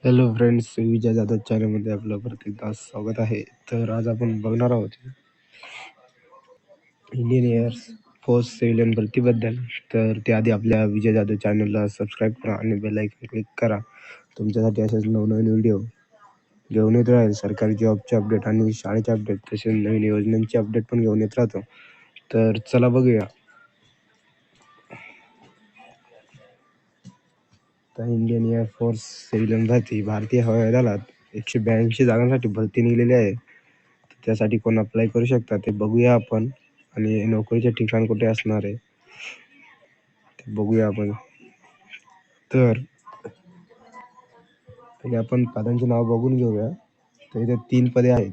Hello friends, Vijay Jadhav चॅनलमध्ये आपलं परत एकदा स्वागत आहे. तर आज आपण बघणार आहोत इंडियन एअर फोर्स सिव्हिलियन भरतीबद्दल. तर त्याआधी आपल्या विजय जाधव चॅनलला सबस्क्राईब करा आणि बेल आयकॉन क्लिक करा. तुमच्यासाठी असेच नवनवीन व्हिडिओ घेऊन येत राहील. सरकारी जॉबचे अपडेट आणि शाळेचे अपडेट तसेच नवीन योजनांचे अपडेट पण घेऊन येत राहतो. तर चला बघूया. तर इंडियन एअर फोर्स सिव्हिलियन भरती भारतीय हवाई दलात 182 जागांसाठी भरती निघलेली आहे. त्यासाठी कोण अप्लाय करू शकता ते बघूया आपण, आणि नोकरीचे ठिकाण कुठे असणार आहे ते बघूया आपण. तर पहिले आपण पदांचे नाव बघून घेऊया. तर इथे 3 पदे आहेत.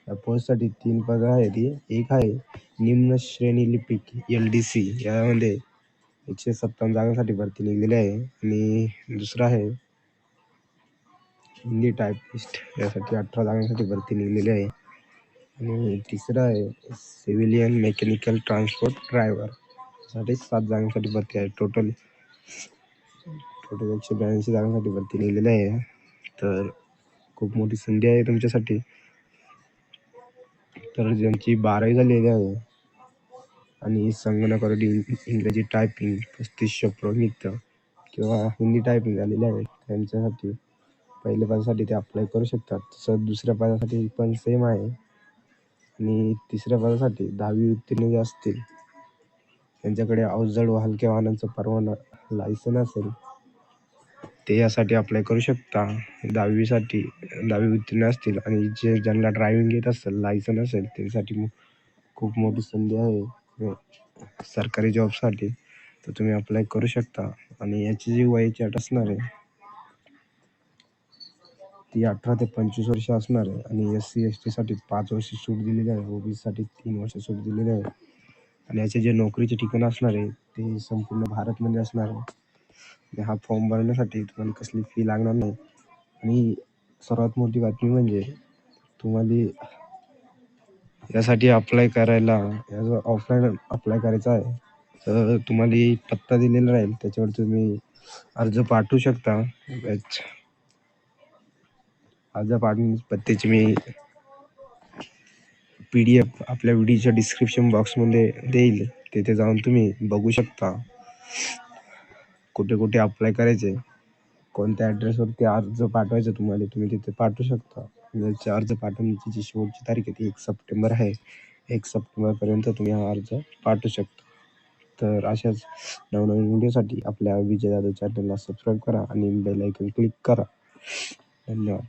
या पोस्टसाठी 3 पदं आहेत. एक आहे निम्न श्रेणी लिपिक LDC, यामध्ये 157 जागांसाठी भरती निघलेली आहे. आणि दुसरा आहे हिंदी टायपिस्ट, यासाठी 18 जागांसाठी भरती निघलेली आहे. आणि तिसरा आहे सिव्हिलियन मेकॅनिकल ट्रान्सपोर्ट ड्रायव्हर, साठी 7 जागांसाठी भरती आहे. टोटल 182 जागांसाठी भरती निघलेली आहे. तर खूप मोठी संधी आहे तुमच्यासाठी. तर ज्यांची 12वी झालेली आहे आणि संगणकावर इंग्रजी टायपिंग 3500 प्रमित किंवा हिंदी टायपिंग झालेले आहे, त्यांच्यासाठी पहिल्या पदासाठी ते अप्लाय करू शकतात. तसं दुसऱ्या पदासाठी पण सेम आहे. आणि तिसऱ्या पदासाठी 10वी उत्तीर्ण जे असतील, त्यांच्याकडे अवजड व हलक्या वाहनांचा परवाना लायसन असेल, ते यासाठी अप्लाय करू शकता. 10वी उत्तीर्ण असतील आणि ज्यांना ड्रायव्हिंग येत असेल, लायसन असेल, त्यासाठी खूप मोठी संधी आहे सरकारी जॉबसाठी. तर तुम्ही अप्लाय करू शकता. आणि याची जी वयाची अट असणार आहे ती 18 ते 25 वर्ष असणार आहे. आणि SC/ST साठी 5 वर्ष सूट दिलेली आहे. OBC साठी 3 वर्ष सूट दिलेली आहे. आणि याचे जे नोकरीचे ठिकाण असणार आहे ते संपूर्ण भारतमध्ये असणार आहे. आणि हा फॉर्म भरण्यासाठी तुम्हाला कसली फी लागणार नाही. आणि सर्वात मोठी बातमी म्हणजे तुम्हाला यासाठी अप्लाय करायला ऑफलाईन अप्लाय करायचा आहे. तर तुम्हाला पत्ता दिलेला राहील, त्याच्यावर तुम्ही अर्ज पाठवू शकता. अर्ज पाठवून पत्त्याची मी PDF आपल्या व्हिडिओच्या डिस्क्रिप्शन बॉक्समध्ये देईल, तिथे जाऊन तुम्ही बघू शकता कुठे कुठे अप्लाय करायचे, कोणत्या ॲड्रेसवरती अर्ज पाठवायचा तुम्ही तिथे पाठवू शकता. याचे अर्ज पाठवण्याची जी शेवटची तारीख आहे ती 1 सप्टेंबर आहे. 1 सप्टेंबरपर्यंत तुम्ही हा अर्ज पाठवू शकता. तर अशाच नवनवीन व्हिडिओसाठी आपल्या विजय जाधव चॅनलला सबस्क्राईब करा आणि बेल आयकॉन क्लिक करा. धन्यवाद.